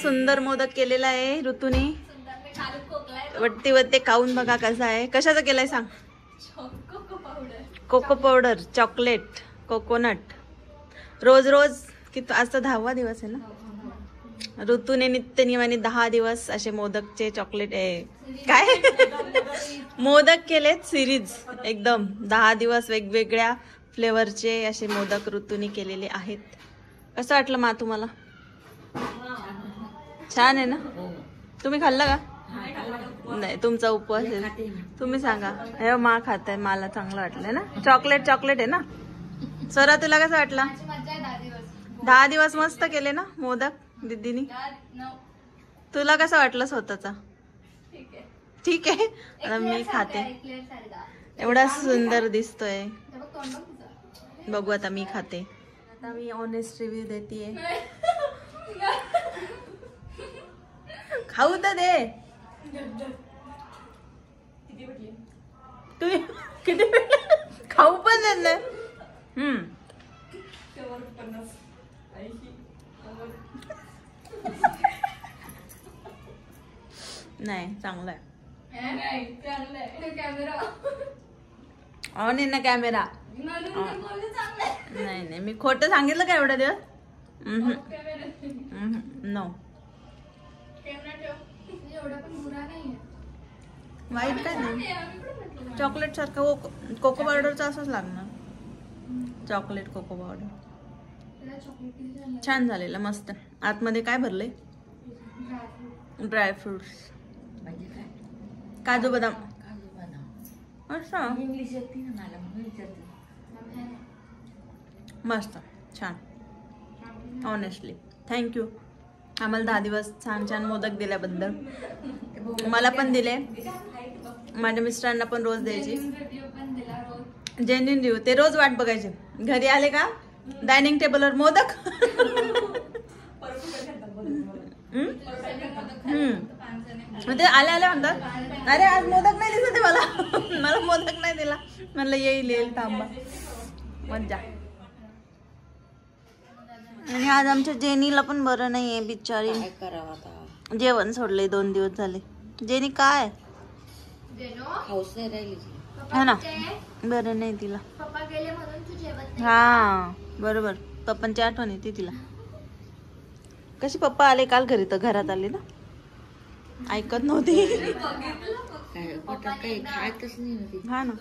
सुंदर मोदक केलेला आहे ऋतूने. वरती वरती खाऊन बघा कसा आहे. कशाचा केलाय सांग. Cocoa powder, chocolate, coconut. रोज रोज किती आज तर 10वा दिवस आहे ना. ऋतूने नित्य नियमाने 10 दिवस असे मोदकचे चॉकलेट काय मोदक केलेत सिरीज एकदम 10 दिवस वेगवेगळ्या फ्लेवरचे असे मोदक ऋतूने केलेले आहेत. कसं वाटलं मा तुम्हाला. छान आहे ना. तुम्ही खाल्लं का. नाही तुमचा उपवास आहे. तुम्ही सांगा. हे मा खात आहे. मला चांगलं वाटलंय ना. चॉकलेट चॉकलेट आहे ना. सरा तुला कसं वाटला. 10 दिवस मस्त केले ना मोदक दीदीनी. तुला कसं वाटलं स्वतःचा. ठीक आहे. आता मी खाते. एवढा सुंदर दिसतोय. बघू आता मी खाते. आता मी ऑनेस्ट रिव्ह्यू देते. खाऊ तर दे. तुम्ही किती खाऊ पण देत नाही. नाही चांगलं आहे. ऑन आहे ना कॅमेरा. नाही नाही मी खोटं सांगितलं का एवढा दिवस. नो वाईट काय नाही. चॉकलेट सारखं कोको पावडरचा असंच लागणार. चॉकलेट कोको पावडर छान झालेलं मस्त. आतमध्ये काय भरले. ड्रायफ्रुट्स काजू बदाम. असं मस्त छान. ऑनेस्टली थँक्यू आम्हाला 10 दिवस छान छान मोदक दिल्याबद्दल. मला पण दिले. माझ्या मिस्टरांना पण रोज द्यायची. Genuine review. ते रोज वाट बघायचे. घरी आले का डायनिंग टेबलवर मोदक. ते आले आले म्हणतात अरे आज मोदक नाही दिसत मला. मला मोदक नाही दिला. म्हणलं येईल थांबा. मज्जा. आणि आज आमच्या जेनीला पण बरं नाहीये बिचारी. जेवण सोडले 2 दिवस झाले. जेनी काय हा ना बरं नाही तिला. हा बरोबर. पप्पांची आठवण येते तिला. कशी पप्पा आले काल घरी तर घरात आले ना. ऐकत नव्हती. हा ना.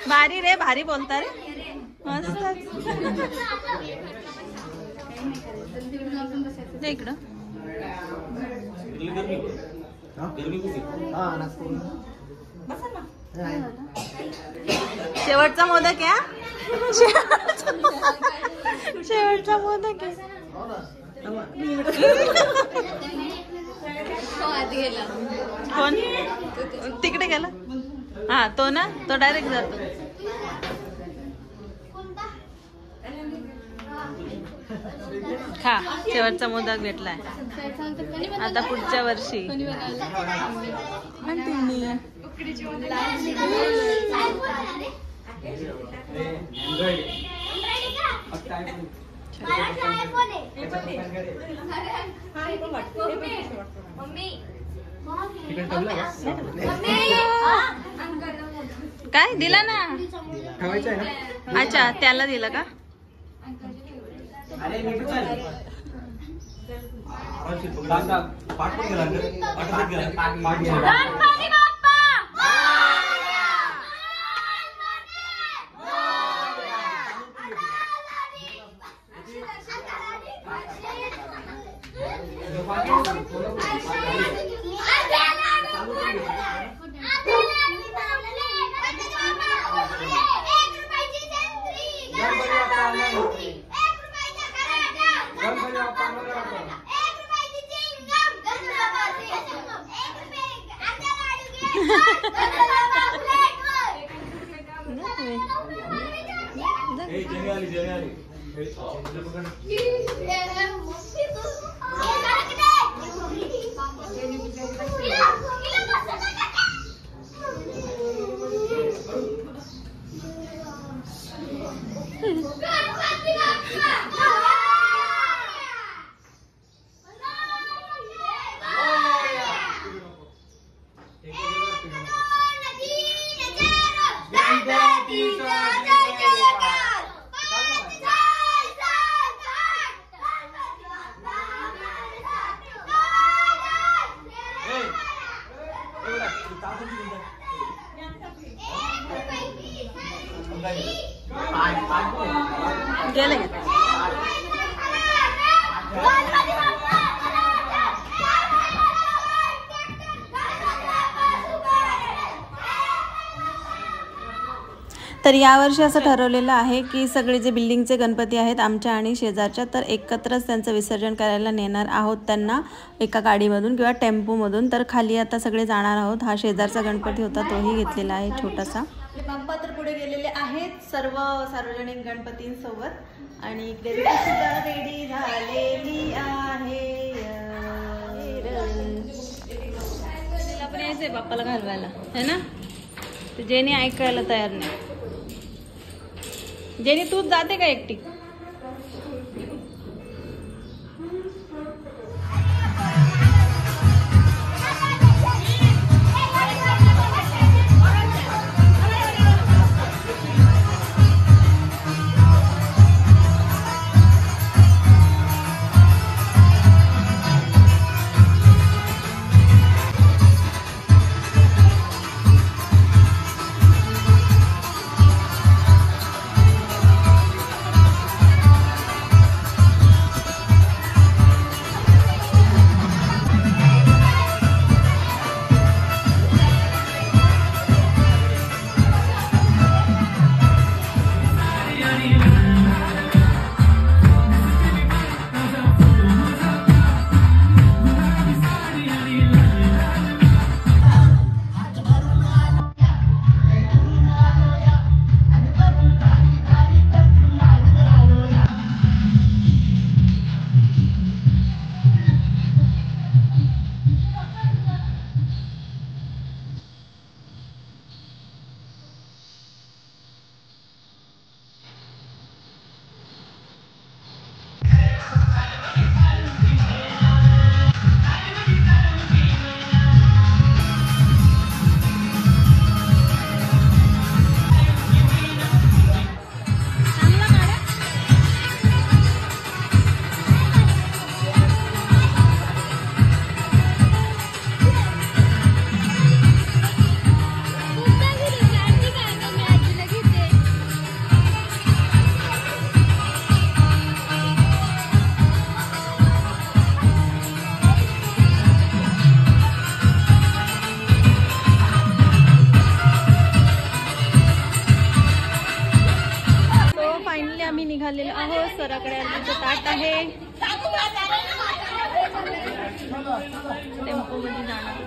भारी रे, भारी बोलता रे, मस्त. दे इकडं. शेवटचा मोदक आहे. शेवटचा मोदक आहे. कोण तिकडे गेला? हा तो ना, तो डायरेक्ट जातो. खा, शेवटचा मोदक भेटलाय. आता पुढच्या वर्षी काय दिला ना? अच्छा, त्याला दिलं का? गेले. तर यावर्षी असं ठरवलेलं आहे की सगळे जे बिल्डिंगचे गणपती आहेत आमच्या आणि शेजारच्या, तर एकत्रच त्यांचं विसर्जन करायला नेणार आहोत त्यांना एका गाडीमधून किंवा टेम्पोमधून. तर खाली आता सगळे जाणार आहोत. हा शेजारचा गणपती होता, तोही घेतलेला आहे छोटासा. बाप्पा तर पुढे गेलेले आहेत सर्व सार्वजनिक गणपतींसोबत आणि इकडे सुद्धा रेडी झालेली आहे. पण यायचंय बाप्पाला घालवायला है ना. तर जेनी ऐकायला तयार नाही. जेनी तूच जाते का एकटी? निघालेलो आहोत. सराकडे अर्धीचं ताट आहे. टेम्पो मध्ये जाणार.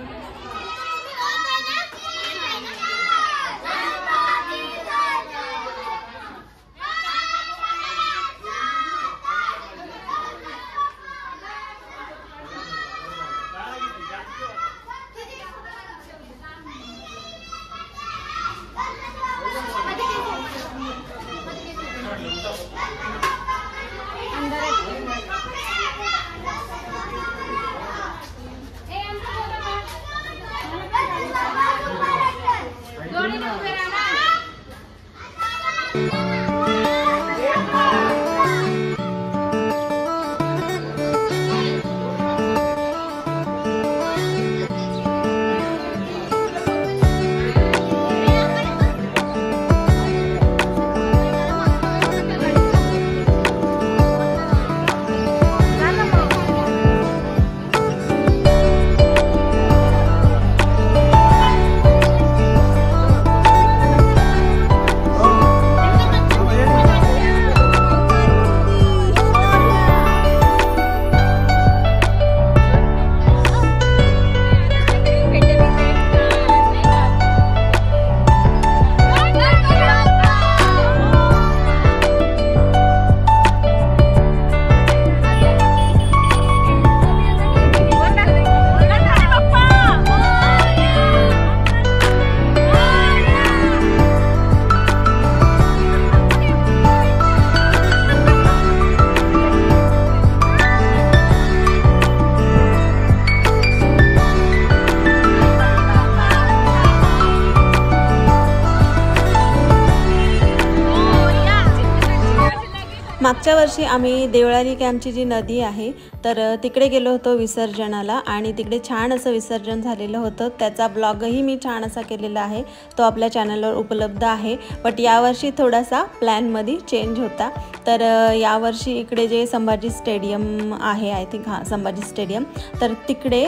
मागच्या वर्षी आम्ही देवळाली कॅम्पची जी नदी आहे तर तिकडे गेलो होतो विसर्जनाला आणि तिकडे छान असं विसर्जन झालेलं होतं. त्याचा ब्लॉगही मी छान असा केलेला आहे, तो आपल्या चॅनलवर उपलब्ध आहे. बट यावर्षी थोडासा प्लॅनमध्ये चेंज होता. तर यावर्षी इकडे जे संभाजी स्टेडियम आहे, आय थिंक हां संभाजी स्टेडियम, तर तिकडे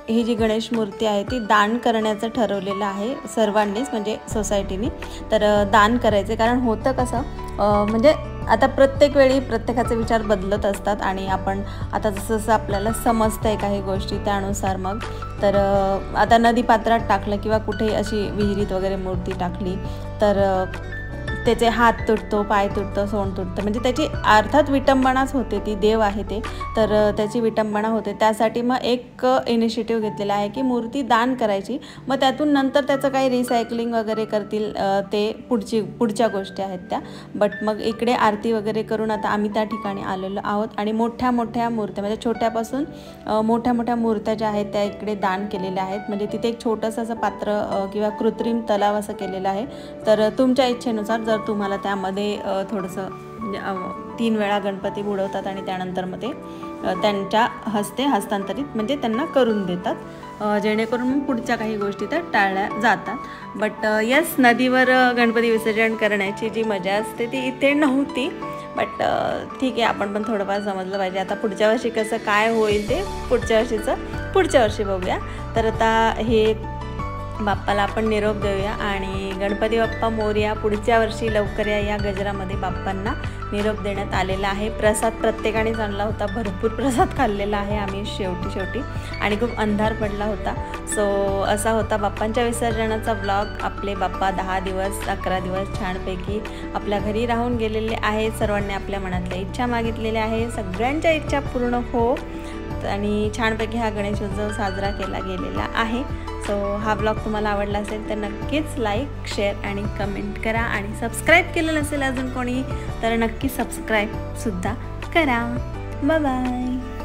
ही जी गणेश मूर्ती आहे ती दान करण्याचं ठरवलेलं आहे सर्वांनीच, म्हणजे सोसायटीने. तर दान करायचे, कारण होतं कसं म्हणजे आता प्रत्येक वेळी प्रत्येकाचे विचार बदलत असतात आणि आपण आता जसं जसं आपल्याला समजतं आहे काही गोष्टी त्यानुसार मग तर आता नदीपात्रात टाकलं किंवा कुठे अशी विहिरीत वगैरे मूर्ती टाकली तर त्याचे हात तुटतो, पाय तुटतं, सोंड तुटतं, म्हणजे त्याची अर्थात विटंबनाच होते, ती देव आहे ते, तर त्याची विटंबना होते. त्यासाठी मग एक इनिशिएटिव्ह घेतलेला आहे की मूर्ती दान करायची, मग त्यातून नंतर त्याचं काही रिसायकलिंग वगैरे करतील, ते पुढच्या गोष्टी आहेत त्या. बट मग इकडे आरती वगैरे करून आता आम्ही त्या ठिकाणी आलेलो आहोत आणि मोठ्या मोठ्या मूर्त्या म्हणजे छोट्यापासून मोठ्या मोठ्या मूर्त्या ज्या आहेत त्या इकडे दान केलेल्या आहेत. म्हणजे तिथे एक छोटंसं असं पात्र किंवा कृत्रिम तलाव असं केलेलं आहे. तर तुमच्या इच्छेनुसार जर तुम्हाला त्यामध्ये थोडंसं 3 वेळा गणपती बुडवतात आणि त्यानंतर मग ते त्यांच्या हस्ते हस्तांतरित म्हणजे त्यांना करून देतात, जेणेकरून मग पुढच्या काही गोष्टी त्या टाळल्या जातात. बट यस, नदीवर गणपती विसर्जन करण्याची जी मजा असते ती इथे नव्हती. बट ठीक आहे, आपण पण थोडंफार समजलं पाहिजे. आता पुढच्या वर्षी कसं काय होईल ते पुढच्या वर्षी बघूया. तर आता हे बाप्पाला आपण निरोप देऊया आणि गणपती बाप्पा मोरया, पुढच्या वर्षी लवकर या गजरामध्ये बाप्पांना निरोप देण्यात आलेला आहे. प्रसाद प्रत्येकानेच आणला होता, भरपूर प्रसाद खाल्लेला आहे आम्ही शेवटी आणि खूप अंधार पडला होता. सो असा होता बाप्पांच्या विसर्जनाचा ब्लॉग. आपले बाप्पा 10 दिवस 11 दिवस छानपैकी आपल्या घरी राहून गेलेले आहेत. सर्वांनी आपल्या मनातल्या इच्छा मागितलेल्या आहे, सगळ्यांच्या इच्छा पूर्ण हो आणि छानपैकी हा गणेशोत्सव साजरा केला गेलेला आहे. सो हा ब्लॉग तुम्हाला आवडला असेल तर नक्कीच लाईक, शेअर आणि कमेंट करा आणि सबस्क्राईब केलं नसेल अजून कोणी तर नक्की सबस्क्राईबसुद्धा करा. Bye bye.